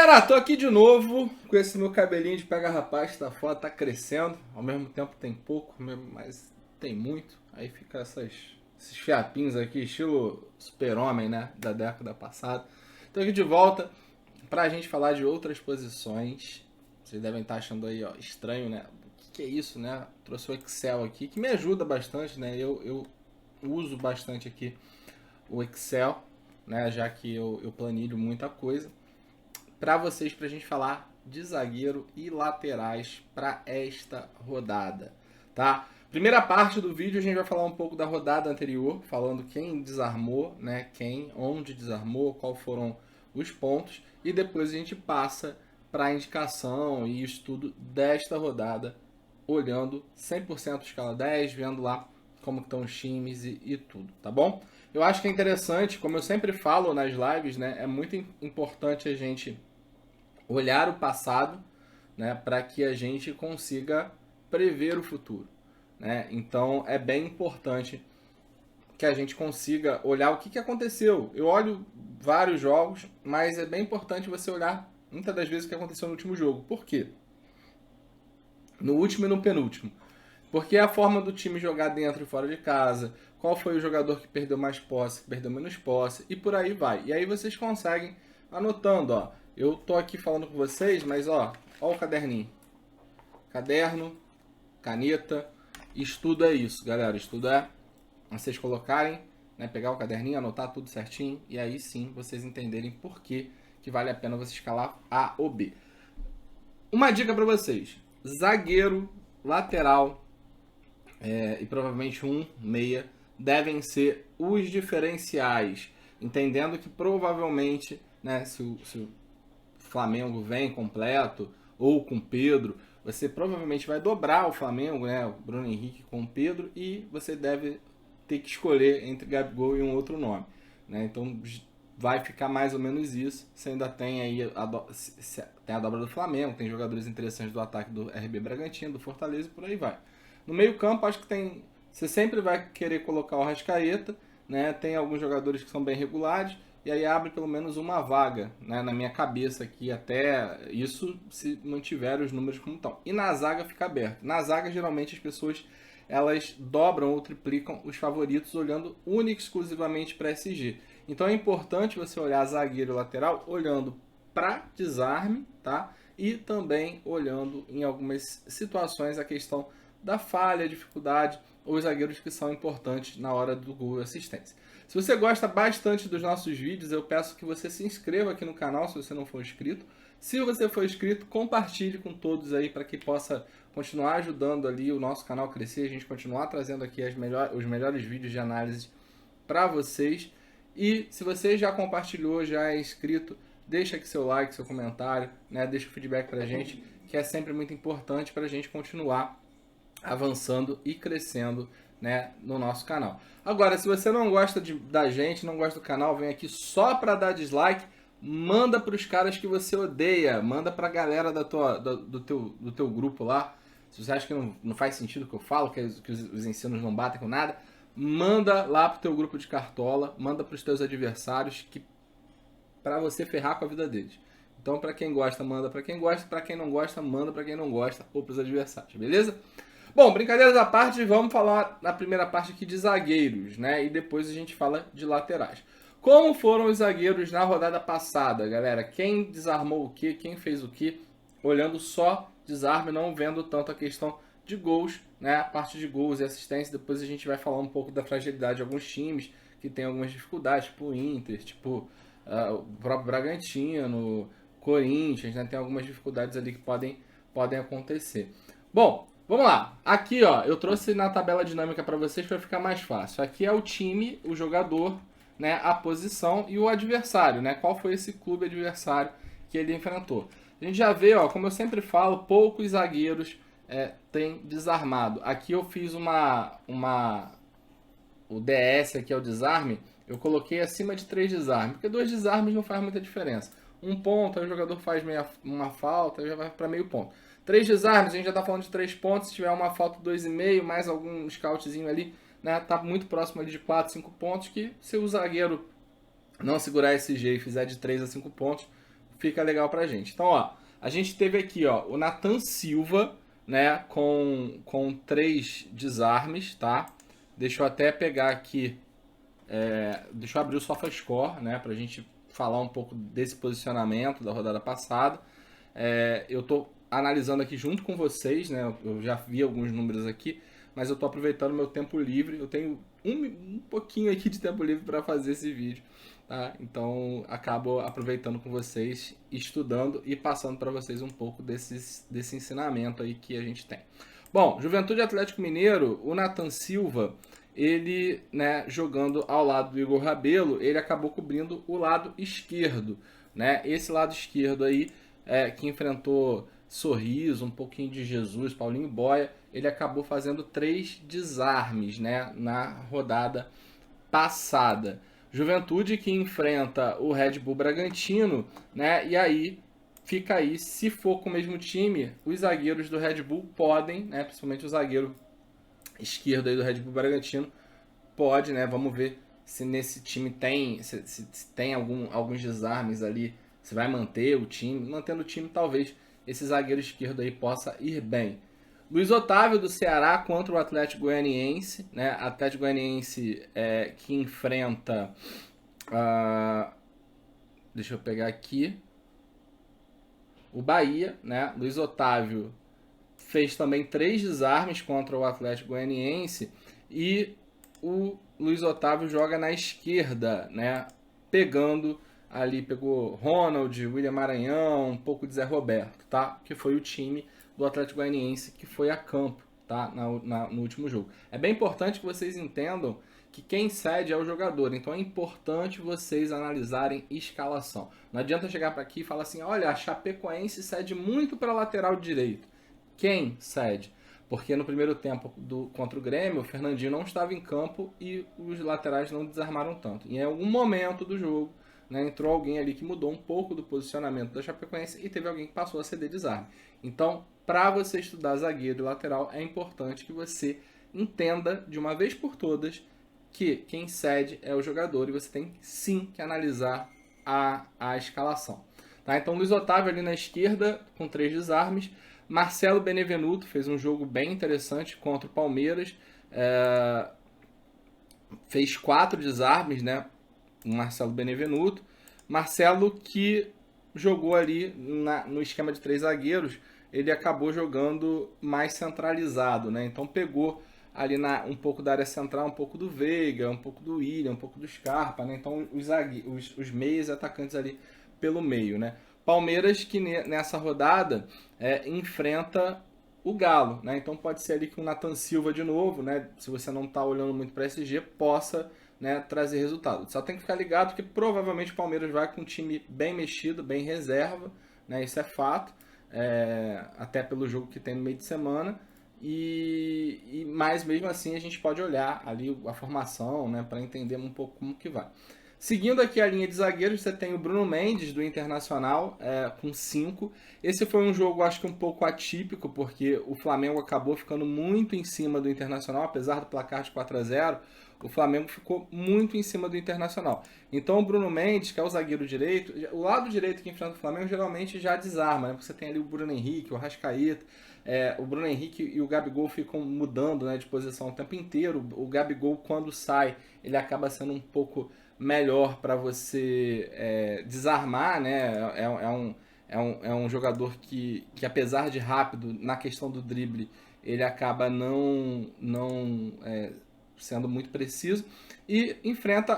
galera, tô aqui de novo com esse meu cabelinho de pega rapaz, tá foda, tá crescendo. Ao mesmo tempo tem pouco, mas tem muito. Aí fica esses fiapinhos aqui, estilo super-homem, né, da década passada. Tô aqui de volta pra gente falar de outras posições. Vocês devem estar achando aí, ó, estranho, né? O que é isso, né? Trouxe o Excel aqui, que me ajuda bastante, né? Eu uso bastante aqui o Excel, né? Já que eu planilho muita coisa para vocês, para a gente falar de zagueiro e laterais para esta rodada, tá? Primeira parte do vídeo a gente vai falar um pouco da rodada anterior, falando quem desarmou, né? Onde desarmou, qual foram os pontos, e depois a gente passa para a indicação e estudo desta rodada, olhando 100% escala 10, vendo lá como estão os times e tudo, tá bom? Eu acho que é interessante, como eu sempre falo nas lives, né? É muito importante a gente olhar o passado, né, para que a gente consiga prever o futuro, né? Então é bem importante que a gente consiga olhar o que aconteceu. Eu olho vários jogos, mas é bem importante você olhar muitas das vezes o que aconteceu no último jogo. Por quê? No último e no penúltimo. Porque a forma do time jogar dentro e fora de casa, qual foi o jogador que perdeu mais posse, que perdeu menos posse, e por aí vai. E aí vocês conseguem anotando, ó. Eu tô aqui falando com vocês, mas ó o caderninho. Caderno, caneta, estudo é isso, galera. Estudo é vocês colocarem, né, pegar o caderninho, anotar tudo certinho, e aí sim vocês entenderem por que vale a pena você escalar A ou B. Uma dica para vocês: zagueiro, lateral, e provavelmente meia, devem ser os diferenciais. Entendendo que provavelmente, né, se o Flamengo vem completo ou com Pedro, você provavelmente vai dobrar o Flamengo, né, o Bruno Henrique com o Pedro, e você deve ter que escolher entre Gabigol e um outro nome, né? Então vai ficar mais ou menos isso. Você ainda tem aí tem a dobra do Flamengo, tem jogadores interessantes do ataque do RB Bragantino, do Fortaleza e por aí vai. No meio-campo, acho que você sempre vai querer colocar o Arrascaeta, né? Tem alguns jogadores que são bem regulares, e aí abre pelo menos uma vaga, né, na minha cabeça aqui, até isso se mantiver os números como estão. E na zaga fica aberto. Na zaga, geralmente, as pessoas elas dobram ou triplicam os favoritos olhando única e exclusivamente para SG. Então é importante você olhar zagueiro e lateral olhando para desarme, tá? E também olhando em algumas situações a questão da falha, dificuldade, ou os zagueiros que são importantes na hora do gol e assistência. Se você gosta bastante dos nossos vídeos, eu peço que você se inscreva aqui no canal se você não for inscrito. Se você for inscrito, compartilhe com todos aí para que possa continuar ajudando ali o nosso canal a crescer, a gente continuar trazendo aqui os melhores vídeos de análise para vocês. E se você já compartilhou, já é inscrito, deixa aqui seu like, seu comentário, né? Deixa o feedback para a gente, que é sempre muito importante para a gente continuar avançando e crescendo, né, no nosso canal. Agora, se você não gosta da gente, não gosta do canal, vem aqui só para dar dislike, manda para os caras que você odeia, manda para a galera do teu grupo lá. Se você acha que não faz sentido o que eu falo, que os ensinos não batem com nada, manda lá pro teu grupo de cartola, manda para os teus adversários, que para você ferrar com a vida deles. Então, para quem gosta, manda para quem gosta, para quem não gosta, manda para quem não gosta, ou para os adversários, beleza? Bom, brincadeiras à parte, vamos falar na primeira parte aqui de zagueiros, né? E depois a gente fala de laterais. Como foram os zagueiros na rodada passada, galera? Quem desarmou o quê? Quem fez o quê? Olhando só desarme, não vendo tanto a questão de gols, né? A parte de gols e assistência. Depois a gente vai falar um pouco da fragilidade de alguns times que tem algumas dificuldades, tipo o Inter, tipo o próprio Bragantino, Corinthians, né? Tem algumas dificuldades ali que podem acontecer. Bom, vamos lá. Aqui, ó, eu trouxe na tabela dinâmica para vocês para ficar mais fácil. Aqui é o time, o jogador, né, a posição e o adversário, né? Qual foi esse clube adversário que ele enfrentou? A gente já vê, ó, como eu sempre falo, poucos zagueiros têm desarmado. Aqui eu fiz o DS aqui é o desarme, eu coloquei acima de 3 desarmes, porque 2 desarmes não faz muita diferença. 1 ponto, aí o jogador faz uma falta, aí já vai para meio ponto. 3 desarmes, a gente já está falando de 3 pontos, se tiver uma falta 2,5, mais algum scoutzinho ali, né, tá muito próximo ali de 4, 5 pontos, que se o zagueiro não segurar esse G e fizer de 3 a 5 pontos, fica legal pra gente. Então, ó, a gente teve aqui, ó, o Nathan Silva, né, com 3 desarmes, tá? Deixa eu até pegar aqui, deixa eu abrir o SofaScore, né, pra gente falar um pouco desse posicionamento da rodada passada. Eu tô analisando aqui junto com vocês, né, eu já vi alguns números aqui, mas eu tô aproveitando meu tempo livre, eu tenho um pouquinho aqui de tempo livre para fazer esse vídeo. Tá? Então acabo aproveitando com vocês, estudando e passando para vocês um pouco desse ensinamento aí que a gente tem. Bom, Juventude Atlético Mineiro, o Nathan Silva, ele, né, jogando ao lado do Igor Rabelo, ele acabou cobrindo o lado esquerdo, né? Esse lado esquerdo aí, que enfrentou Sorriso, um pouquinho de Jesus, Paulinho Boia, ele acabou fazendo 3 desarmes, né, na rodada passada. Juventude que enfrenta o Red Bull Bragantino, né? E aí fica aí, se for com o mesmo time, os zagueiros do Red Bull podem, né? Principalmente o zagueiro esquerdo aí do Red Bull Bragantino pode, né? Vamos ver se nesse time tem, se tem alguns desarmes ali, se vai manter o time. Mantendo o time, talvez esse zagueiro esquerdo aí possa ir bem. Luiz Otávio do Ceará contra o Atlético Goianiense, né? Atlético Goianiense que enfrenta, deixa eu pegar aqui, o Bahia, né? Luiz Otávio fez também 3 desarmes contra o Atlético Goianiense e o Luiz Otávio joga na esquerda, né? Pegou Ronald, William Maranhão, um pouco de Zé Roberto, tá? Que foi o time do Atlético Goianiense que foi a campo, tá? No último jogo. É bem importante que vocês entendam que quem cede é o jogador, então é importante vocês analisarem escalação. Não adianta chegar para aqui e falar assim, olha, a Chapecoense cede muito para lateral direito. Quem cede? Porque no primeiro tempo contra o Grêmio, o Fernandinho não estava em campo e os laterais não desarmaram tanto. E em algum momento do jogo, né, entrou alguém ali que mudou um pouco do posicionamento da Chapecoense e teve alguém que passou a ceder desarme. Então, para você estudar zagueiro e lateral, é importante que você entenda de uma vez por todas que quem cede é o jogador e você tem sim que analisar a escalação. Tá? Então, Luiz Otávio ali na esquerda com 3 desarmes. Marcelo Benevenuto fez um jogo bem interessante contra o Palmeiras. Fez 4 desarmes, né? O Marcelo Benevenuto. Marcelo que jogou ali no esquema de 3 zagueiros, ele acabou jogando mais centralizado, né? Então pegou ali um pouco da área central, um pouco do Veiga, um pouco do William, um pouco do Scarpa, né? Então os meias atacantes ali pelo meio, né? Palmeiras que nessa rodada enfrenta o Galo, né? Então pode ser ali que o Nathan Silva de novo, né? Se você não está olhando muito para SG, possa, né, trazer resultado. Só tem que ficar ligado que provavelmente o Palmeiras vai com um time bem mexido, bem reserva, né? Isso é fato, até pelo jogo que tem no meio de semana. Mas mesmo assim a gente pode olhar ali a formação, né, para entender um pouco como que vai. Seguindo aqui a linha de zagueiros, você tem o Bruno Mendes do Internacional com 5. Esse foi um jogo, acho que um pouco atípico, porque o Flamengo acabou ficando muito em cima do Internacional, apesar do placar de 4-0, o Flamengo ficou muito em cima do Internacional. Então o Bruno Mendes, que é o zagueiro direito, o lado direito que enfrenta o Flamengo geralmente já desarma, né? Porque você tem ali o Bruno Henrique, o Arrascaeta, o Bruno Henrique e o Gabigol ficam mudando, né, de posição o tempo inteiro. O Gabigol, quando sai, ele acaba sendo um pouco melhor para você desarmar, né? É um jogador que apesar de rápido na questão do drible, ele acaba não sendo muito preciso e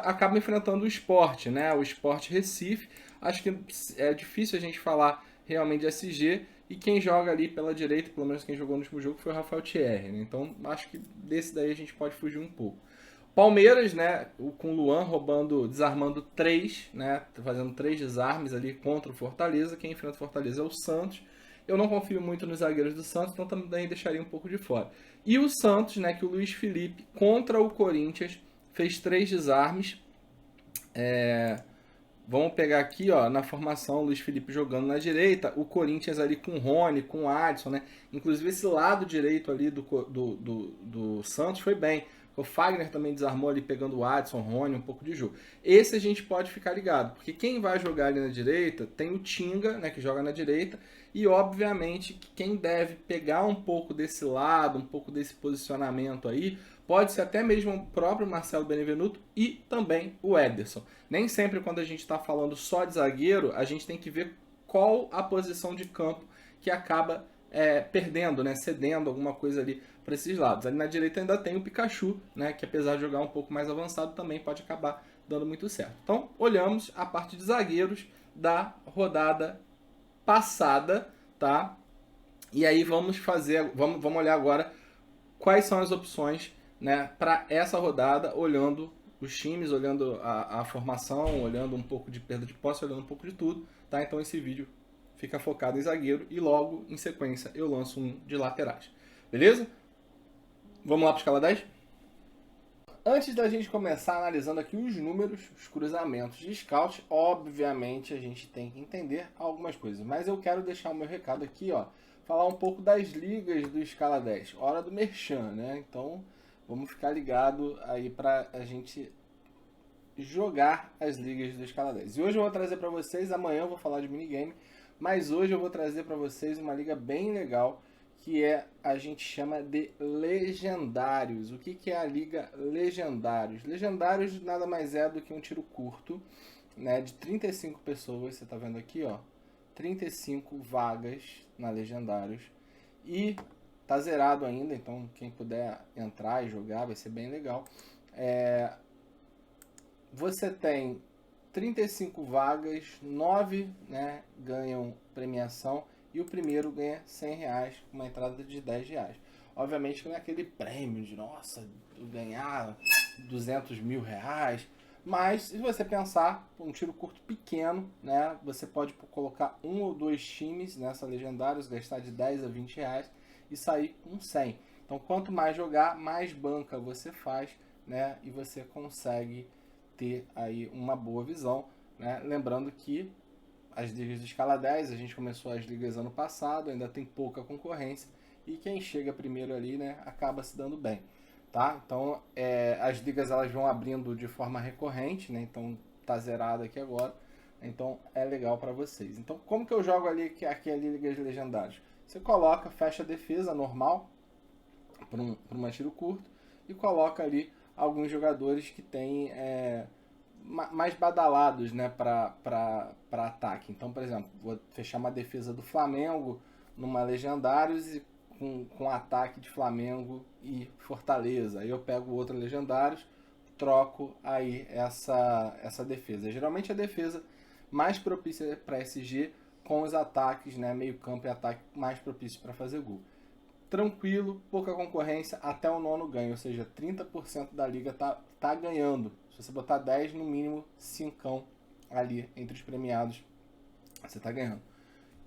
acaba enfrentando o Sport, né? O Sport Recife. Acho que é difícil a gente falar realmente de SG, e quem joga ali pela direita, pelo menos quem jogou no último jogo, foi o Rafael Thierry, né? Então acho que desse daí a gente pode fugir um pouco. Palmeiras, né, com o Luan desarmando 3, né, fazendo 3 desarmes ali contra o Fortaleza. Quem enfrenta o Fortaleza é o Santos. Eu não confio muito nos zagueiros do Santos, então também deixaria um pouco de fora. E o Santos, né, que o Luiz Felipe contra o Corinthians fez 3 desarmes. Vamos pegar aqui, ó, na formação, o Luiz Felipe jogando na direita, o Corinthians ali com o Rony, com o Adson, né? Inclusive esse lado direito ali do Santos foi bem. O Fagner também desarmou ali pegando o Adson, Rony, um pouco de jogo. Esse a gente pode ficar ligado, porque quem vai jogar ali na direita tem o Tinga, né, que joga na direita, e obviamente que quem deve pegar um pouco desse lado, um pouco desse posicionamento aí, pode ser até mesmo o próprio Marcelo Benevenuto e também o Ederson. Nem sempre quando a gente está falando só de zagueiro, a gente tem que ver qual a posição de campo que acaba perdendo, né, cedendo alguma coisa ali para esses lados. Ali na direita ainda tem o Pikachu, né, que apesar de jogar um pouco mais avançado também pode acabar dando muito certo. Então, olhamos a parte de zagueiros da rodada passada, tá? E aí vamos olhar agora quais são as opções, né, para essa rodada, olhando os times, olhando a formação, olhando um pouco de perda de posse, olhando um pouco de tudo, tá? Então esse vídeo fica focado em zagueiro e logo em sequência eu lanço um de laterais. Beleza? Vamos lá para escala 10? Antes da gente começar analisando aqui os números, os cruzamentos de scout, obviamente a gente tem que entender algumas coisas. Mas eu quero deixar o meu recado aqui, ó, falar um pouco das ligas do escala 10. Hora do merchan, né? Então vamos ficar ligado aí para a gente jogar as ligas do escala 10. E hoje eu vou trazer para vocês, amanhã eu vou falar de minigame, mas hoje eu vou trazer para vocês uma liga bem legal, que a gente chama de Legendários. O que é a Liga Legendários? Legendários nada mais é do que um tiro curto, né, de 35 pessoas, você está vendo aqui, ó, 35 vagas na Legendários, e tá zerado ainda, então quem puder entrar e jogar vai ser bem legal. Você tem 35 vagas, 9, né, ganham premiação, e o primeiro ganha R$100, com uma entrada de R$10. Obviamente que não é aquele prêmio de, nossa, ganhar R$200 mil, mas se você pensar, um tiro curto pequeno, né, você pode colocar um ou dois times nessa Legendários, gastar de R$10 a R$20 e sair com 100. Então quanto mais jogar, mais banca você faz, né, e você consegue ter aí uma boa visão, né? Lembrando que as ligas de escala 10, a gente começou as ligas ano passado, ainda tem pouca concorrência, e quem chega primeiro ali, né, acaba se dando bem, tá? Então as ligas elas vão abrindo de forma recorrente, né? Então tá zerado aqui agora, então é legal para vocês. Então como que eu jogo ali aqui as ligas legendárias? Você coloca, fecha a defesa normal para um tiro curto e coloca ali alguns jogadores que têm mais badalados, né, para ataque. Então, por exemplo, vou fechar uma defesa do Flamengo numa Legendários e com ataque de Flamengo e Fortaleza. Aí eu pego outro Legendários, troco aí essa defesa. Geralmente a defesa mais propícia para SG com os ataques, né, meio campo e ataque mais propício para fazer gol. Tranquilo, pouca concorrência, até o nono ganho, ou seja, 30% da liga tá ganhando. Se você botar 10, no mínimo 5 ali entre os premiados, você tá ganhando.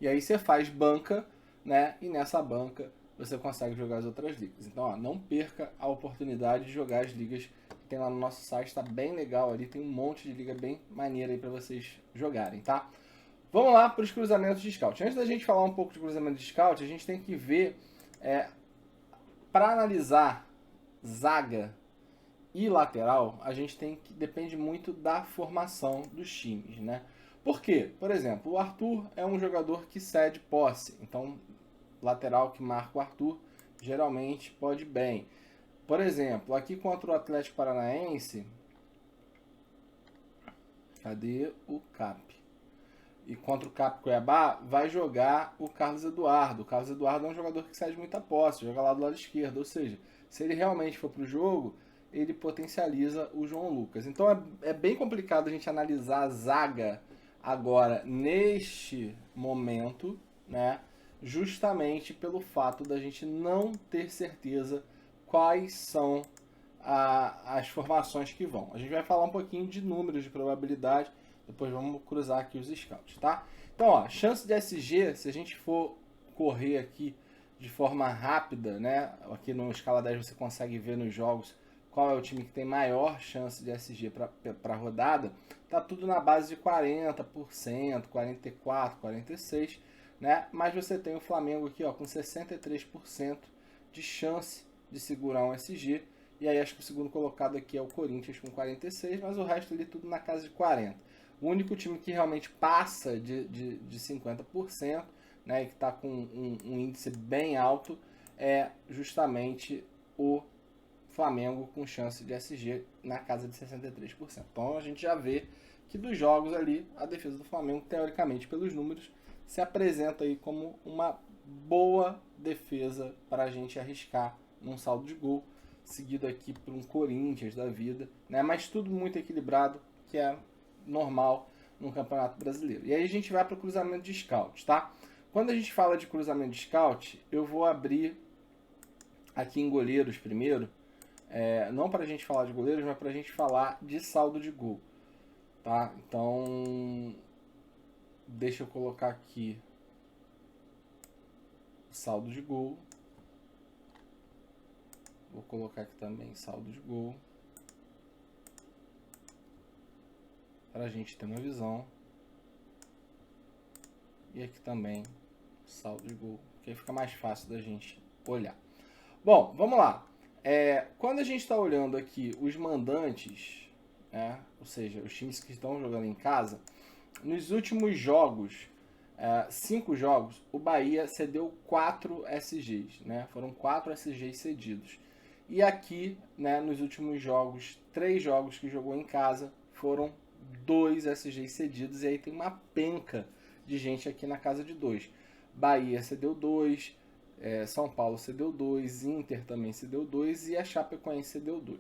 E aí você faz banca, né? E nessa banca você consegue jogar as outras ligas. Então, ó, não perca a oportunidade de jogar as ligas que tem lá no nosso site, tá bem legal ali, tem um monte de liga bem maneira aí para vocês jogarem, tá? Vamos lá para os cruzamentos de scout. Antes da gente falar um pouco de cruzamento de scout, a gente tem que ver para analisar zaga e lateral, a gente depende muito da formação dos times, né? Por quê? Por exemplo, o Arthur é um jogador que cede posse, então lateral que marca o Arthur geralmente pode bem. Por exemplo, aqui contra o Atlético Paranaense, cadê o Cap? E contra o Cap Cuiabá, vai jogar o Carlos Eduardo. O Carlos Eduardo é um jogador que cede muita posse, joga lá do lado esquerdo. Ou seja, se ele realmente for para o jogo, ele potencializa o João Lucas. Então é bem complicado a gente analisar a zaga agora, neste momento, né? Justamente pelo fato da gente não ter certeza quais são as formações que vão. A gente vai falar um pouquinho de números de probabilidade, depois vamos cruzar aqui os scouts, tá? Então, ó, chance de SG, se a gente for correr aqui de forma rápida, né? Aqui no escala 10 você consegue ver nos jogos qual é o time que tem maior chance de SG para a rodada. Tá tudo na base de 40%, 44%, 46%, né? Mas você tem o Flamengo aqui, ó, com 63% de chance de segurar um SG. E aí acho que o segundo colocado aqui é o Corinthians com 46, mas o resto ali tudo na casa de 40. O único time que realmente passa de 50%, né, e que está com um índice bem alto, é justamente o Flamengo, com chance de SG na casa de 63%. Então a gente já vê que dos jogos ali, a defesa do Flamengo, teoricamente, pelos números, se apresenta aí como uma boa defesa para a gente arriscar num saldo de gol, seguido aqui por um Corinthians da vida, né? Mas tudo muito equilibrado, que é normal no Campeonato Brasileiro. E aí a gente vai para o cruzamento de scout, tá? Quando a gente fala de cruzamento de scout, eu vou abrir aqui em goleiros primeiro, não para a gente falar de goleiros, mas para a gente falar de saldo de gol, tá? Então, deixa eu colocar aqui saldo de gol. Vou colocar aqui também saldo de gol, para a gente ter uma visão. E aqui também saldo de gol, que aí fica mais fácil da gente olhar. Bom, vamos lá. Quando a gente está olhando aqui os mandantes, ou seja, os times que estão jogando em casa, nos últimos jogos, 5 jogos, o Bahia cedeu 4 SGs, né? Foram 4 SGs cedidos. E aqui, né, nos últimos jogos, 3 jogos que jogou em casa, foram 2 SGs cedidos, e aí tem uma penca de gente aqui na casa de 2. Bahia cedeu 2, São Paulo cedeu 2, Inter também cedeu 2 e a Chapecoense cedeu 2.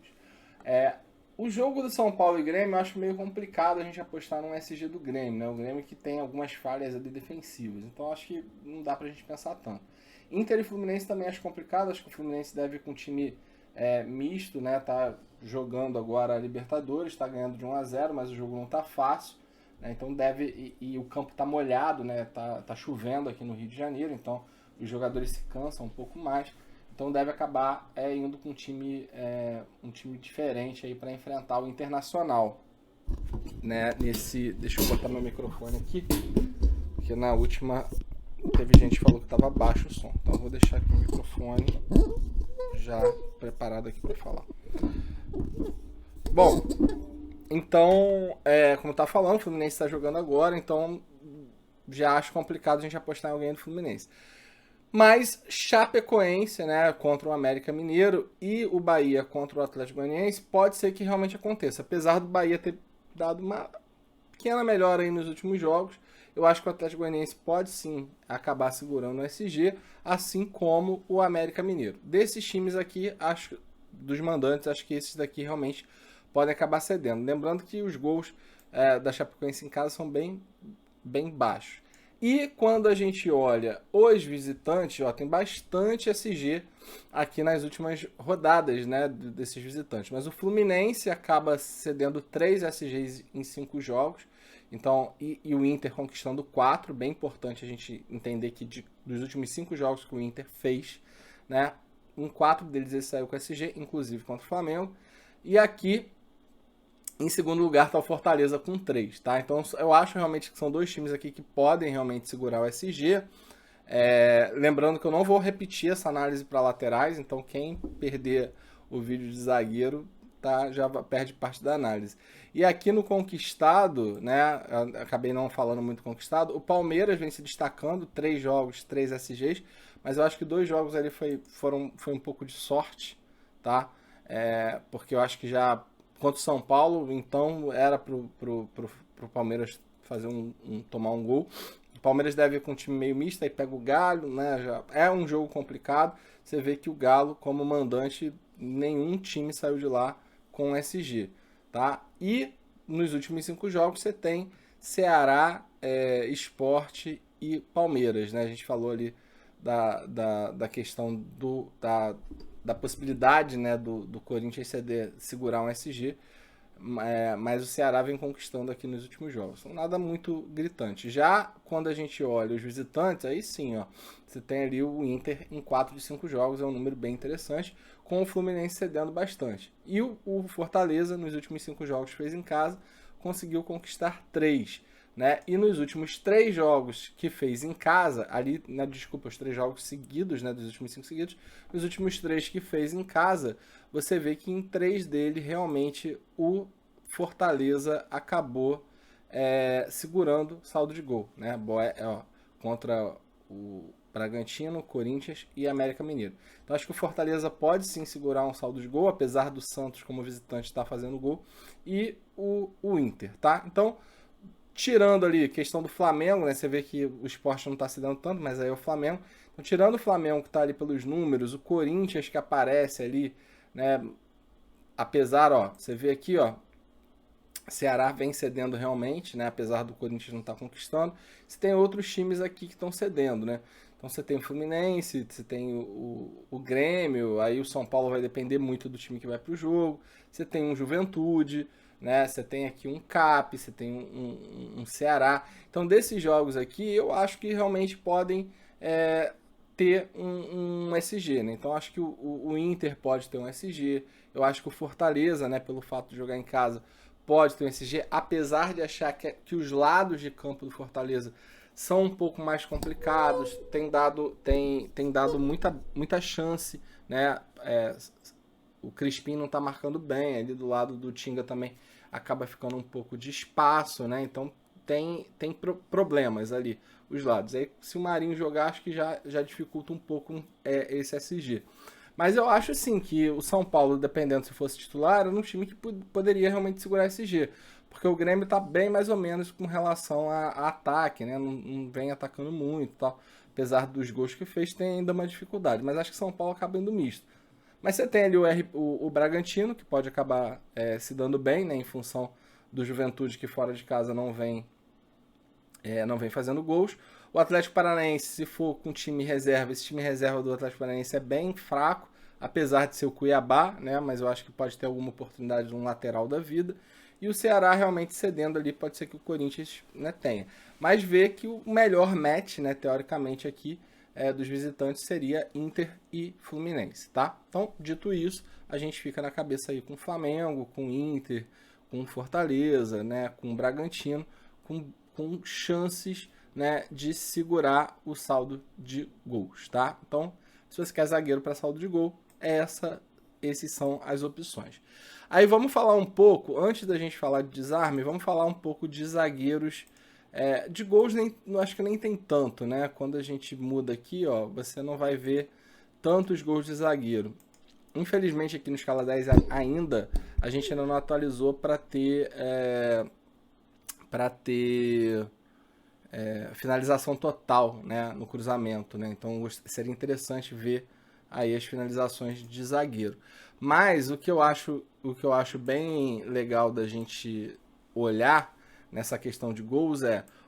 O jogo do São Paulo e Grêmio eu acho meio complicado a gente apostar num SG do Grêmio, né? O Grêmio que tem algumas falhas ali defensivas, então acho que não dá pra gente pensar tanto. Inter e Fluminense também acho complicado, acho que o Fluminense deve ir com um time misto, né? Tá jogando agora a Libertadores, tá ganhando de 1-0, mas o jogo não tá fácil, né? Então deve, e o campo tá molhado, né? Tá chovendo aqui no Rio de Janeiro, então os jogadores se cansam um pouco mais, então deve acabar indo com um time diferente aí para enfrentar o Internacional, né? Deixa eu botar meu microfone aqui, porque na última teve gente que falou que estava baixo o som, então eu vou deixar aqui o microfone já preparado aqui para falar. Bom, então, como tá falando, o Fluminense está jogando agora, então já acho complicado a gente apostar em alguém do Fluminense. Mas Chapecoense, né, contra o América Mineiro, e o Bahia contra o Atlético Goianiense, pode ser que realmente aconteça. Apesar do Bahia ter dado uma pequena melhora aí nos últimos jogos, eu acho que o Atlético Goianiense pode sim acabar segurando o SG, assim como o América Mineiro. Desses times aqui, acho, dos mandantes, acho que esses daqui realmente podem acabar cedendo. Lembrando que os gols da Chapecoense em casa são bem baixos. E quando a gente olha os visitantes, tem bastante SG aqui nas últimas rodadas, né, desses visitantes. Mas o Fluminense acaba cedendo 3 SGs em 5 jogos. Então, e o Inter conquistando 4. Bem importante a gente entender que dos últimos 5 jogos que o Inter fez, né, em 4 deles ele saiu com SG, inclusive contra o Flamengo. E aqui, em segundo lugar, está o Fortaleza com 3, tá? Então eu acho realmente que são 2 times aqui que podem realmente segurar o SG. Lembrando que eu não vou repetir essa análise para laterais, então quem perder o vídeo de zagueiro já perde parte da análise. E aqui no conquistado, né, acabei não falando muito conquistado, o Palmeiras vem se destacando, 3 jogos, 3 SGs, mas eu acho que 2 jogos ali foi um pouco de sorte, tá? Porque eu acho que já contra o São Paulo, então era pro Palmeiras fazer tomar um gol. O Palmeiras deve ir com um time meio misto, aí pega o Galo, né? Já é um jogo complicado. Você vê que o Galo, como mandante, nenhum time saiu de lá com SG, tá? E nos últimos 5 jogos você tem Ceará, Sport e Palmeiras, né? A gente falou ali da questão da possibilidade, né, do Corinthians segurar um SG, mas o Ceará vem conquistando aqui nos últimos jogos. Então, nada muito gritante. Já quando a gente olha os visitantes, aí sim, você tem ali o Inter em 4 de 5 jogos, é um número bem interessante, com o Fluminense cedendo bastante. E o Fortaleza, nos últimos 5 jogos que fez em casa, conseguiu conquistar 3. né? E nos últimos 3 jogos que fez em casa, ali, né, desculpa, os 3 jogos seguidos, né, dos últimos 5 seguidos, nos últimos 3 que fez em casa, você vê que em 3 dele realmente o Fortaleza acabou segurando saldo de gol, né? Contra o Bragantino, Corinthians e América Mineiro. Então acho que o Fortaleza pode sim segurar um saldo de gol, apesar do Santos como visitante estar fazendo gol, e o Inter, tá? Então, tirando ali a questão do Flamengo, né? Você vê que o Sport não está se dando tanto, mas aí é o Flamengo. Então, tirando o Flamengo que está ali pelos números, o Corinthians que aparece ali, né? Apesar, ó, você vê aqui, ó, Ceará vem cedendo realmente, né? Apesar do Corinthians não estar conquistando. Você tem outros times aqui que estão cedendo, né? Então você tem o Fluminense, você tem o Grêmio, aí o São Paulo vai depender muito do time que vai para o jogo. Você tem um Juventude, né? Você tem aqui um CAP, você tem um Ceará. Então desses jogos aqui, eu acho que realmente podem ter um SG, né? Então acho que o Inter pode ter um SG. Eu acho que o Fortaleza, né? Pelo fato de jogar em casa, pode ter um SG, apesar de achar que os lados de campo do Fortaleza são um pouco mais complicados, tem dado muita chance, né? O Crispim não está marcando bem, ali do lado do Tinga também acaba ficando um pouco de espaço, né? Então tem problemas ali, os lados. Aí se o Marinho jogar, acho que já dificulta um pouco esse SG. Mas eu acho assim que o São Paulo, dependendo se fosse titular, era um time que poderia realmente segurar esse G. Porque o Grêmio tá bem mais ou menos com relação a ataque, né? Não vem atacando muito e tal. Apesar dos gols que fez, tem ainda uma dificuldade. Mas acho que São Paulo acaba indo misto. Mas você tem ali o Bragantino, que pode acabar se dando bem, né? Em função do Juventude, que fora de casa não vem fazendo gols. O Atlético Paranaense, se for com time reserva, esse time reserva do Atlético Paranaense é bem fraco, apesar de ser o Cuiabá, né? Mas eu acho que pode ter alguma oportunidade de um lateral da vida. E o Ceará realmente cedendo ali, pode ser que o Corinthians, né, tenha. Mas vê que o melhor match, né, teoricamente aqui, dos visitantes seria Inter e Fluminense, tá? Então, dito isso, a gente fica na cabeça aí com Flamengo, com Inter, com Fortaleza, né, com Bragantino, com chances, né, de segurar o saldo de gols, tá? Então, se você quer zagueiro para saldo de gol, esses são as opções. Aí vamos falar um pouco, antes da gente falar de desarme, vamos falar um pouco de zagueiros. De gols, acho que nem tem tanto, né? Quando a gente muda aqui, ó, você não vai ver tantos gols de zagueiro. Infelizmente aqui no Escala 10 ainda, a gente ainda não atualizou para ter finalização total, né, no cruzamento, né? Então seria interessante ver aí as finalizações de zagueiro. Mas o que eu acho bem legal da gente olhar nessa questão de gols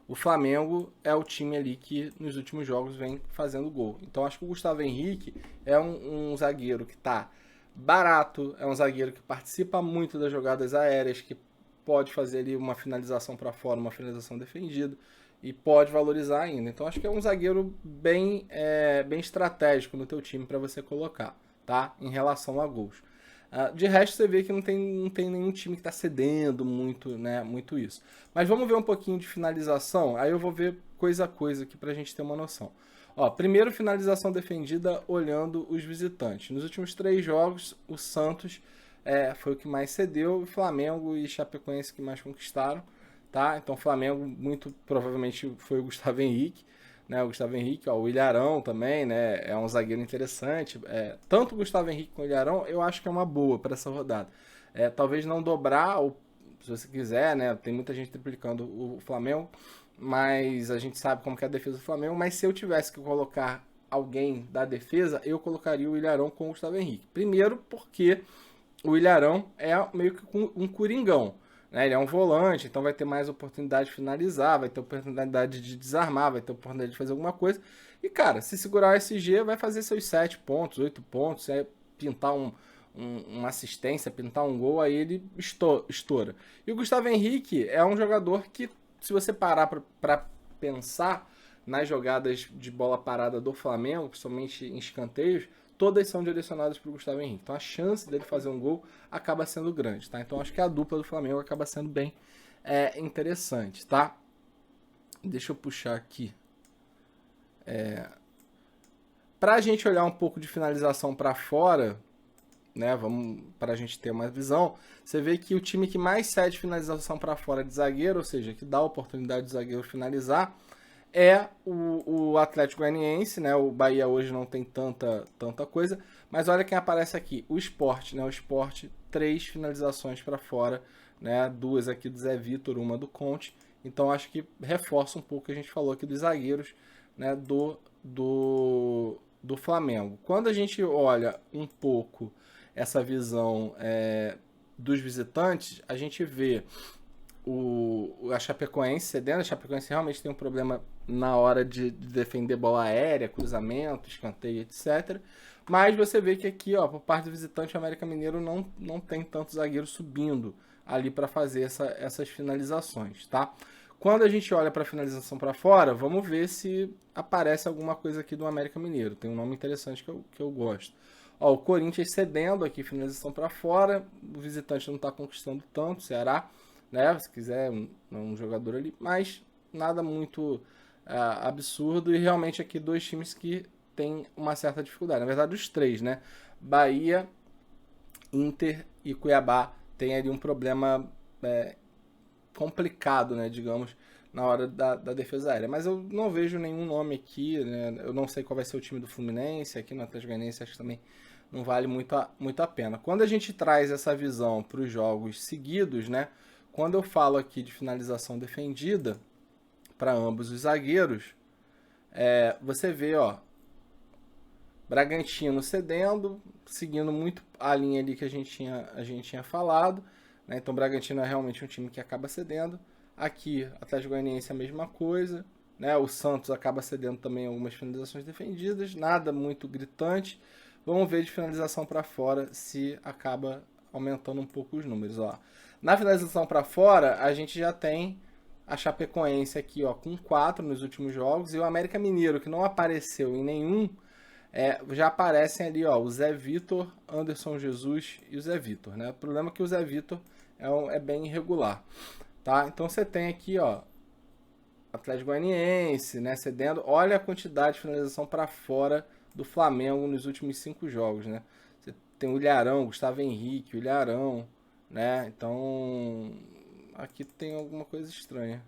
o Flamengo é o time ali que nos últimos jogos vem fazendo gol. Então acho que o Gustavo Henrique é um zagueiro que está barato, é um zagueiro que participa muito das jogadas aéreas, que pode fazer ali uma finalização para fora, uma finalização defendida, e pode valorizar ainda. Então acho que é um zagueiro bem estratégico no teu time para você colocar, tá? Em relação a gols. De resto você vê que não tem nenhum time que está cedendo muito, né? Muito isso. Mas vamos ver um pouquinho de finalização. Aí eu vou ver coisa a coisa aqui para a gente ter uma noção. Ó, primeiro, finalização defendida olhando os visitantes. Nos últimos 3 jogos, o Santos foi o que mais cedeu, o Flamengo e Chapecoense que mais conquistaram, tá? Então, o Flamengo muito provavelmente foi o Gustavo Henrique, né? O Gustavo Henrique, ó, o Ilharão também, né? É um zagueiro interessante. Tanto o Gustavo Henrique como o Ilharão, eu acho que é uma boa para essa rodada. Talvez não dobrar, ou se você quiser, né? Tem muita gente triplicando o Flamengo, mas a gente sabe como que é a defesa do Flamengo. Mas se eu tivesse que colocar alguém da defesa, eu colocaria o Ilharão com o Gustavo Henrique. Primeiro porque o Ilharão é meio que um coringão, né? Ele é um volante, então vai ter mais oportunidade de finalizar, vai ter oportunidade de desarmar, vai ter oportunidade de fazer alguma coisa. E, cara, se segurar o SG, vai fazer seus 7 pontos, 8 pontos, pintar uma assistência, pintar um gol, aí ele estoura. E o Gustavo Henrique é um jogador que, se você parar para pensar nas jogadas de bola parada do Flamengo, principalmente em escanteios, todas são direcionadas para o Gustavo Henrique. Então a chance dele fazer um gol acaba sendo grande, tá? Então acho que a dupla do Flamengo acaba sendo bem interessante, tá? Deixa eu puxar aqui. Para a gente olhar um pouco de finalização para fora, né? Vamos para a gente ter uma visão. Você vê que o time que mais cede finalização para fora de zagueiro, ou seja, que dá a oportunidade do zagueiro finalizar, é o Atlético Goianiense, né? O Bahia hoje não tem tanta coisa, mas olha quem aparece aqui, o Sport, né? O Sport, 3 finalizações para fora, né? 2 aqui do Zé Vitor, uma do Conte. Então acho que reforça um pouco o que a gente falou aqui dos zagueiros, né? Do Flamengo. Quando a gente olha um pouco essa visão dos visitantes, a gente vê a Chapecoense cedendo. A Chapecoense realmente tem um problema na hora de defender bola aérea, cruzamento, escanteio, etc. Mas você vê que aqui, ó, por parte do visitante, o América Mineiro não tem tanto zagueiro subindo ali para fazer essas finalizações, tá? Quando a gente olha para a finalização para fora, vamos ver se aparece alguma coisa aqui do América Mineiro. Tem um nome interessante que eu gosto. Ó, o Corinthians cedendo aqui, finalização para fora. O visitante não está conquistando tanto, o Ceará, né? Se quiser um jogador ali, mas nada muito absurdo. E realmente aqui 2 times que tem uma certa dificuldade. Na verdade, os 3, né? Bahia, Inter e Cuiabá tem ali um problema complicado, né? Digamos, na hora da defesa aérea. Mas eu não vejo nenhum nome aqui, né? Eu não sei qual vai ser o time do Fluminense. Aqui no Atlético Goianiense acho que também não vale muito a pena. Quando a gente traz essa visão para os jogos seguidos, né? Quando eu falo aqui de finalização defendida para ambos os zagueiros, você vê, ó, Bragantino cedendo, seguindo muito a linha ali que a gente tinha falado, né? Então, Bragantino é realmente um time que acaba cedendo. Aqui, Atlético Goianiense é a mesma coisa, né? O Santos acaba cedendo também algumas finalizações defendidas, nada muito gritante. Vamos ver de finalização para fora se acaba aumentando um pouco os números, ó. Na finalização para fora, a gente já tem a Chapecoense aqui, ó, com 4 nos últimos jogos, e o América Mineiro, que não apareceu em nenhum, já aparecem ali, ó, o Zé Vitor, Anderson Jesus e o Zé Vitor, né? O problema é que o Zé Vitor é bem irregular, tá? Então você tem aqui, ó, Atlético Goianiense, né, cedendo. Olha a quantidade de finalização para fora do Flamengo nos últimos 5 jogos, né? Você tem o Ilharão, Gustavo Henrique, o Ilharão, né? Então, aqui tem alguma coisa estranha.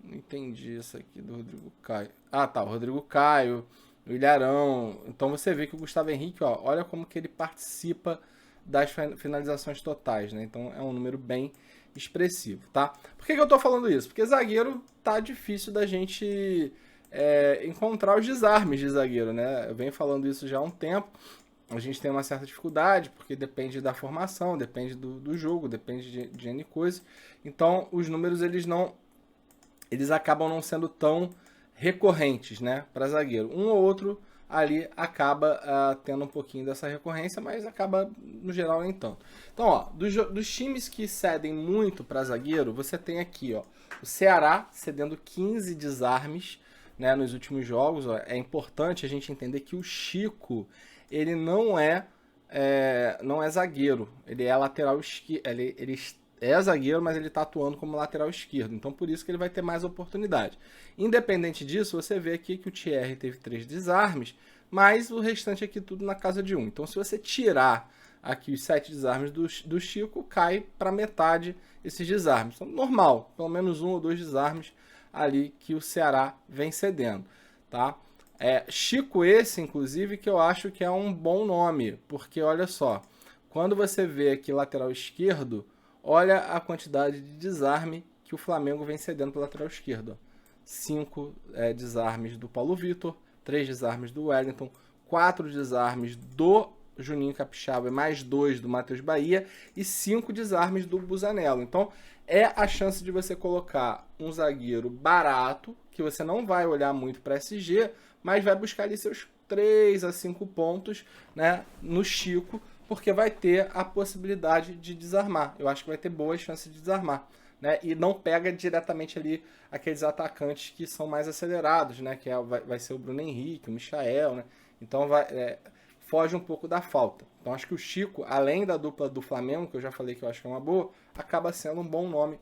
Não entendi isso aqui do Rodrigo Caio. Ah, tá, o Rodrigo Caio, o Ilharão. Então você vê que o Gustavo Henrique, ó, olha como que ele participa das finalizações totais, né? Então é um número bem expressivo, tá? Por que eu tô falando isso? Porque zagueiro tá difícil da gente encontrar os desarmes de zagueiro, né? Eu venho falando isso já há um tempo. A gente tem uma certa dificuldade, porque depende da formação, depende do jogo, depende de N coisas. Então, os números, eles acabam não sendo tão recorrentes, né, para zagueiro. Um ou outro ali acaba tendo um pouquinho dessa recorrência, mas acaba, no geral, nem tanto. Então, ó, dos times que cedem muito para zagueiro, você tem aqui, ó, o Ceará cedendo 15 desarmes, né, nos últimos jogos. Ó. É importante a gente entender que o Chico, ele não é zagueiro, ele é lateral esquerdo, ele é zagueiro, mas ele está atuando como lateral esquerdo, então por isso que ele vai ter mais oportunidade. Independente disso, você vê aqui que o Thierry teve 3 desarmes, mas o restante aqui tudo na casa de 1. Então se você tirar aqui os 7 desarmes do Chico, cai para metade esses desarmes. Então normal, pelo menos 1 ou 2 desarmes ali que o Ceará vem cedendo, tá? Chico esse, inclusive, que eu acho que é um bom nome, porque olha só, quando você vê aqui lateral esquerdo, olha a quantidade de desarme que o Flamengo vem cedendo para o lateral esquerdo. 5 desarmes do Paulo Vitor, 3 desarmes do Wellington, 4 desarmes do Juninho Capixaba, mais 2 do Matheus Bahia e 5 desarmes do Busanello. Então, é a chance de você colocar um zagueiro barato, que você não vai olhar muito para SG, mas vai buscar ali seus 3 a 5 pontos, né, no Chico, porque vai ter a possibilidade de desarmar. Eu acho que vai ter boas chances de desarmar, né? E não pega diretamente ali aqueles atacantes que são mais acelerados, né? Que vai ser o Bruno Henrique, o Michael, né? Então foge um pouco da falta. Então acho que o Chico, além da dupla do Flamengo, que eu já falei que eu acho que é uma boa, acaba sendo um bom nome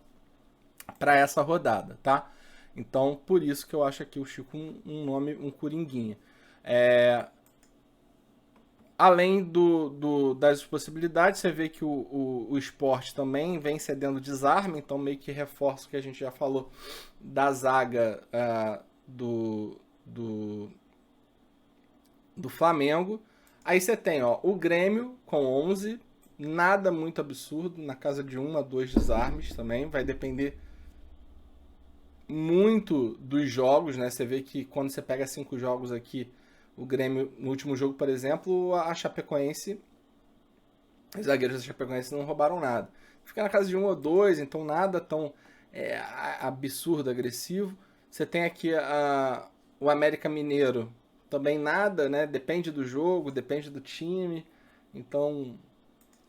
para essa rodada, tá? Então, por isso que eu acho aqui o Chico um nome, um coringuinha. Além das possibilidades, você vê que o esporte também vem cedendo desarme, então meio que reforça o que a gente já falou da zaga do Flamengo. Aí você tem o Grêmio com 11, nada muito absurdo, na casa de 1 a 2 desarmes também, vai depender muito dos jogos, né? Você vê que quando você pega 5 jogos aqui, o Grêmio, no último jogo, por exemplo, a Chapecoense, os zagueiros da Chapecoense não roubaram nada. Fica na casa de 1 ou 2, então nada tão absurdo, agressivo. Você tem aqui o América Mineiro, também nada, né? Depende do jogo, depende do time. Então,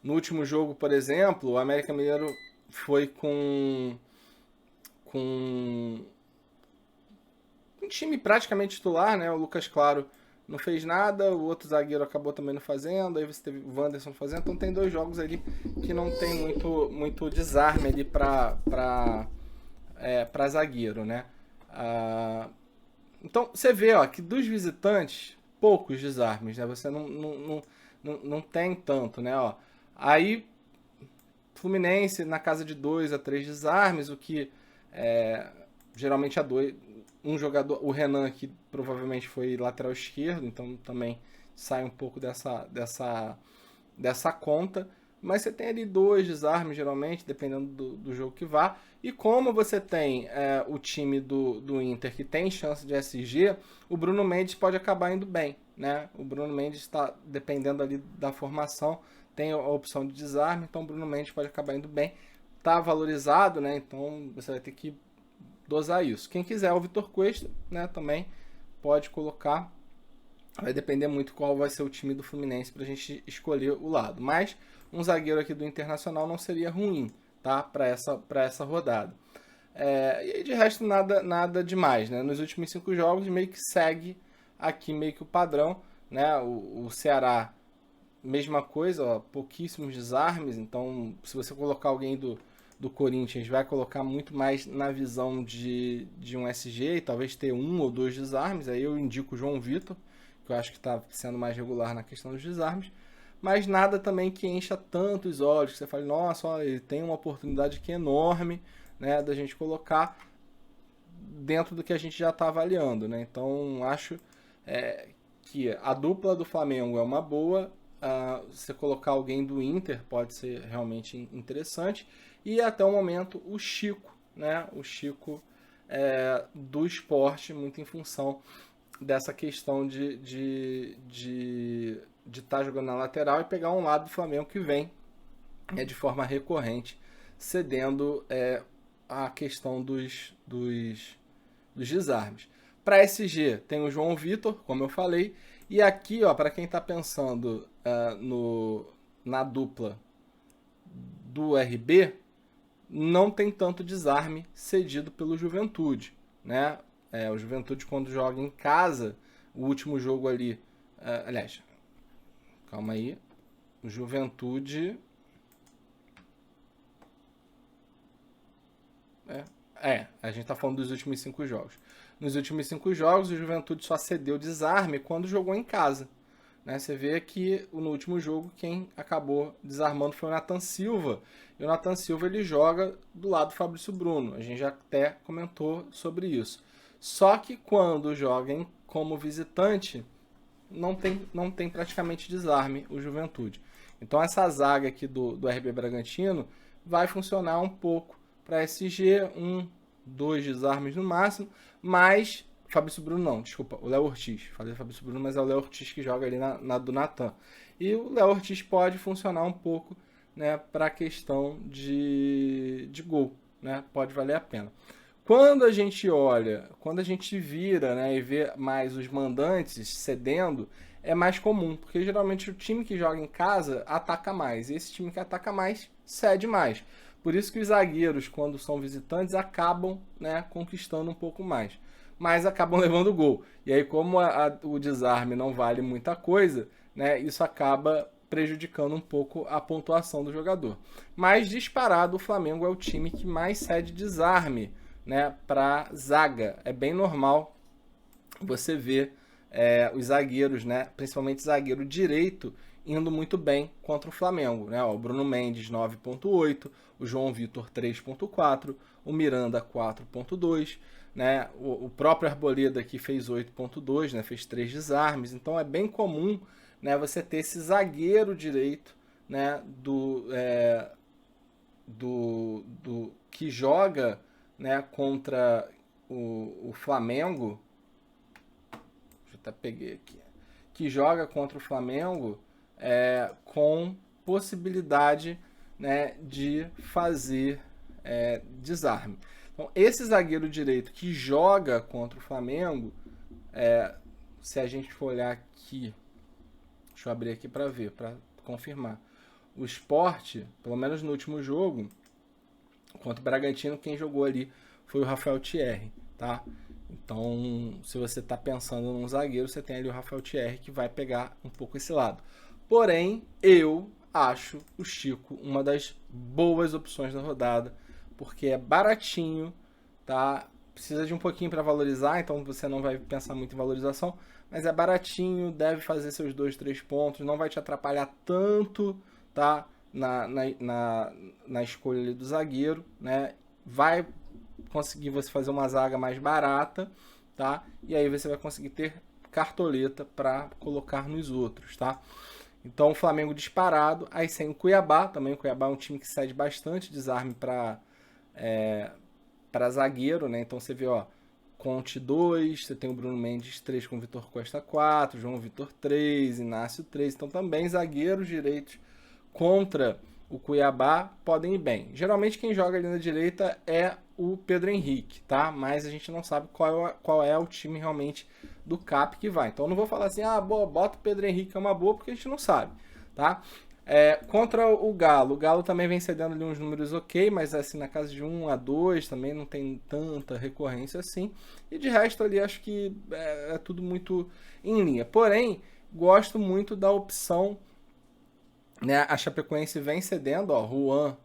no último jogo, por exemplo, o América Mineiro foi com um time praticamente titular, né? O Lucas Claro não fez nada, o outro zagueiro acabou também não fazendo, aí você teve o Wanderson fazendo, então tem 2 jogos ali que não tem muito desarme ali para zagueiro, né? Então você vê que dos visitantes, poucos desarmes, né? Você não tem tanto, né? Aí Fluminense na casa de 2 a 3 desarmes, o que geralmente a 2, um jogador, o Renan que provavelmente foi lateral esquerdo, então também sai um pouco dessa conta, mas você tem ali 2 desarmes geralmente, dependendo do jogo que vá, e como você tem o time do Inter que tem chance de SG, o Bruno Mendes pode acabar indo bem, né? O Bruno Mendes está dependendo ali da formação, tem a opção de desarme, então o Bruno Mendes pode acabar indo bem, tá valorizado, né? Então você vai ter que dosar isso. Quem quiser o Vitor Cuesta, né, também pode colocar. Vai depender muito qual vai ser o time do Fluminense para a gente escolher o lado. Mas um zagueiro aqui do Internacional não seria ruim, tá? Para essa rodada. E de resto nada demais, né? Nos últimos 5 jogos meio que segue aqui meio que o padrão, né? O Ceará, mesma coisa, pouquíssimos desarmes. Então, se você colocar alguém do Corinthians, vai colocar muito mais na visão de um SG, e talvez ter 1 ou 2 desarmes. Aí eu indico o João Vitor, que eu acho que está sendo mais regular na questão dos desarmes. Mas nada também que encha tanto os olhos, que você fale, nossa, ele tem uma oportunidade aqui enorme, né, da gente colocar dentro do que a gente já está avaliando, né? Então, acho que a dupla do Flamengo é uma boa. Você colocar alguém do Inter pode ser realmente interessante. E até o momento o Chico, né? O Chico do esporte, muito em função dessa questão de estar jogando na lateral e pegar um lado do Flamengo que vem de forma recorrente cedendo a questão dos desarmes. Para SG tem o João Vitor, como eu falei, e aqui, para quem está pensando na dupla do RB, não tem tanto desarme cedido pelo Juventude, né? O Juventude, quando joga em casa, o último jogo ali, aliás, calma aí, o Juventude a gente tá falando dos últimos 5 jogos. Nos últimos 5 jogos, o Juventude só cedeu desarme quando jogou em casa, né? Você vê que no último jogo quem acabou desarmando foi o Nathan Silva. E o Nathan Silva ele joga do lado do Fabrício Bruno. A gente já até comentou sobre isso. Só que quando joga como visitante, não tem praticamente desarme o Juventude. Então essa zaga aqui do RB Bragantino vai funcionar um pouco para SG, 2 desarmes no máximo, mas Fabrício Bruno não, desculpa, o Léo Ortiz. Falei Fabrício Bruno, mas é o Léo Ortiz que joga ali na do Natan. E o Léo Ortiz pode funcionar um pouco, né, para a questão de gol, né? Pode valer a pena. Quando a gente olha, quando a gente vira, né, e vê mais os mandantes cedendo, é mais comum, porque geralmente o time que joga em casa ataca mais, e esse time que ataca mais cede mais. Por isso que os zagueiros, quando são visitantes, acabam, né, conquistando um pouco mais, mas acabam levando gol. E aí, como o desarme não vale muita coisa, né, isso acaba prejudicando um pouco a pontuação do jogador. Mas disparado, o Flamengo é o time que mais cede desarme, né, para zaga. É bem normal você ver os zagueiros, né, principalmente zagueiro direito, indo muito bem contra o Flamengo, né? O Bruno Mendes 9.8, o João Vitor 3.4, o Miranda 4.2, né? O próprio Arboleda aqui fez 8.2, né? Fez 3 desarmes, então é bem comum, né, você ter esse zagueiro direito, né, do que joga, né, contra o Flamengo. Deixa eu até peguei aqui. Que joga contra o Flamengo com possibilidade, né, de fazer desarme. Então, esse zagueiro direito que joga contra o Flamengo, se a gente for olhar aqui, deixa eu abrir aqui para ver, para confirmar. O Sport, pelo menos no último jogo, contra o Bragantino, quem jogou ali foi o Rafael Thierry, tá? Então, se você está pensando num zagueiro, você tem ali o Rafael Thierry que vai pegar um pouco esse lado. Porém, eu acho o Chico uma das boas opções da rodada, porque é baratinho, tá? Precisa de um pouquinho para valorizar, então você não vai pensar muito em valorização, mas é baratinho, deve fazer seus 2, 3 pontos, não vai te atrapalhar tanto, tá? Na escolha ali do zagueiro, né? Vai conseguir você fazer uma zaga mais barata, tá? E aí você vai conseguir ter cartoleta para colocar nos outros, tá? Então o Flamengo disparado, aí sem o Cuiabá, também o Cuiabá é um time que cede bastante desarme para zagueiro, né? Então você vê, ó, Conte 2, você tem o Bruno Mendes 3 com o Vitor Costa 4, João Vitor 3, Inácio 3, então também zagueiros direitos contra o Cuiabá podem ir bem. Geralmente quem joga ali na direita é o Pedro Henrique, tá? Mas a gente não sabe qual é o time realmente do CAP que vai. Então eu não vou falar assim, boa, bota o Pedro Henrique, é uma boa, porque a gente não sabe, tá? Contra o Galo também vem cedendo ali uns números ok, mas assim, na casa de 1 a 2 também não tem tanta recorrência assim. E de resto ali acho que é tudo muito em linha. Porém, gosto muito da opção, né? A Chapecoense vem cedendo, ó, Juan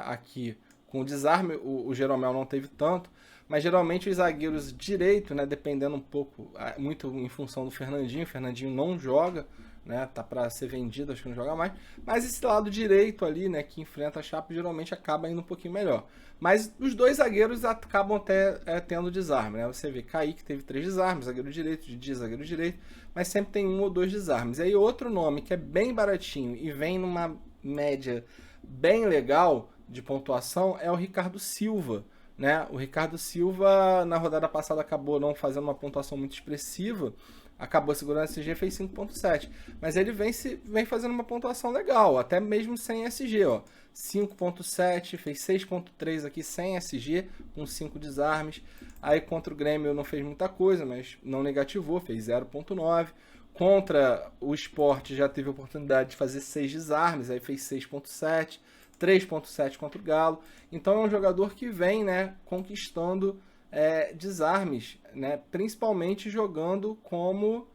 aqui com o desarme, o Jeromel não teve tanto, mas geralmente os zagueiros direito, né, dependendo um pouco, muito em função do Fernandinho, o Fernandinho não joga, né, tá para ser vendido, acho que não joga mais, mas esse lado direito ali, né, que enfrenta a Chape, geralmente acaba indo um pouquinho melhor. Mas os dois zagueiros acabam até tendo desarme, né? Você vê, Kaique teve 3 desarmes, zagueiro direito, Didi, zagueiro direito, mas sempre tem 1 ou 2 desarmes. E aí outro nome que é bem baratinho e vem numa média bem legal de pontuação é o Ricardo Silva, né? O Ricardo Silva na rodada passada acabou não fazendo uma pontuação muito expressiva, acabou segurando SG, fez 5.7, mas ele vem fazendo uma pontuação legal, até mesmo sem SG, ó. 5.7, fez 6.3 aqui sem SG, com 5 desarmes. Aí contra o Grêmio não fez muita coisa, mas não negativou, fez 0.9. Contra o Sport já teve a oportunidade de fazer 6 desarmes, aí fez 6.7, 3.7 contra o Galo. Então é um jogador que vem, né, conquistando desarmes, né, principalmente jogando como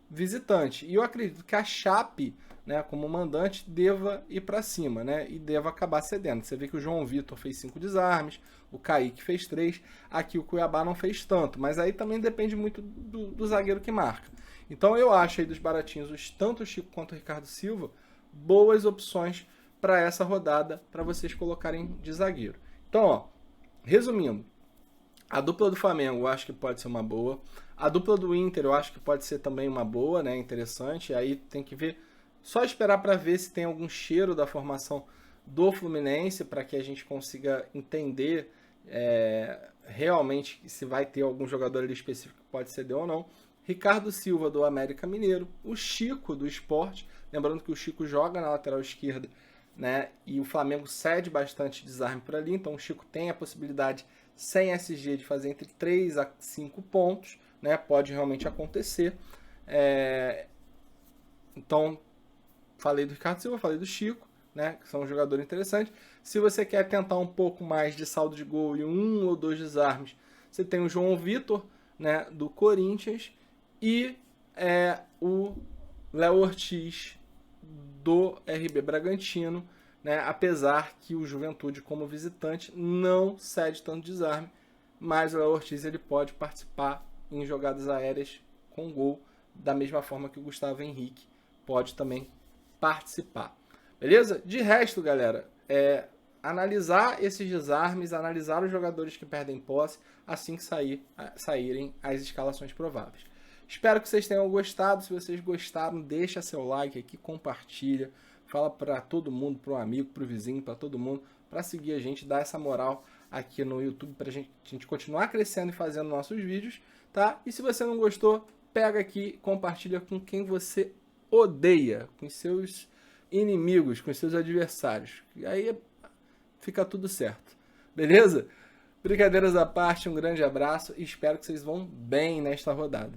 visitante. E eu acredito que a Chape, né, como mandante, deva ir para cima, né, e deva acabar cedendo. Você vê que o João Vitor fez 5 desarmes, o Kaique fez 3, aqui o Cuiabá não fez tanto, mas aí também depende muito do zagueiro que marca. Então eu acho aí dos baratinhos, tanto o Chico quanto o Ricardo Silva, boas opções para essa rodada, para vocês colocarem de zagueiro. Então, ó, resumindo, a dupla do Flamengo eu acho que pode ser uma boa. A dupla do Inter eu acho que pode ser também uma boa, né? Interessante. Aí tem que ver, só esperar para ver se tem algum cheiro da formação do Fluminense para que a gente consiga entender realmente se vai ter algum jogador ali específico que pode ceder ou não. Ricardo Silva do América Mineiro, o Chico do Sport, lembrando que o Chico joga na lateral esquerda, né? E o Flamengo cede bastante desarme por ali, então o Chico tem a possibilidade sem SG de fazer entre 3 a 5 pontos, né? Pode realmente acontecer. Então, falei do Ricardo Silva, falei do Chico, né? Que são um jogador interessante. Se você quer tentar um pouco mais de saldo de gol e 1 ou 2 desarmes, você tem o João Vitor, né? Do Corinthians, e o Léo Ortiz do RB Bragantino, né? Apesar que o Juventude, como visitante, não cede tanto desarme, mas o Léo Ortiz ele pode participar em jogadas aéreas com gol, da mesma forma que o Gustavo Henrique pode também participar. Beleza? De resto, galera, analisar esses desarmes, analisar os jogadores que perdem posse, assim que saírem as escalações prováveis. Espero que vocês tenham gostado. Se vocês gostaram, deixa seu like aqui, compartilha, fala para todo mundo, para um amigo, para o vizinho, para todo mundo, para seguir a gente, dar essa moral aqui no YouTube para a gente continuar crescendo e fazendo nossos vídeos, tá? E se você não gostou, pega aqui, compartilha com quem você odeia, com seus inimigos, com seus adversários. E aí fica tudo certo. Beleza? Brincadeiras à parte, um grande abraço e espero que vocês vão bem nesta rodada.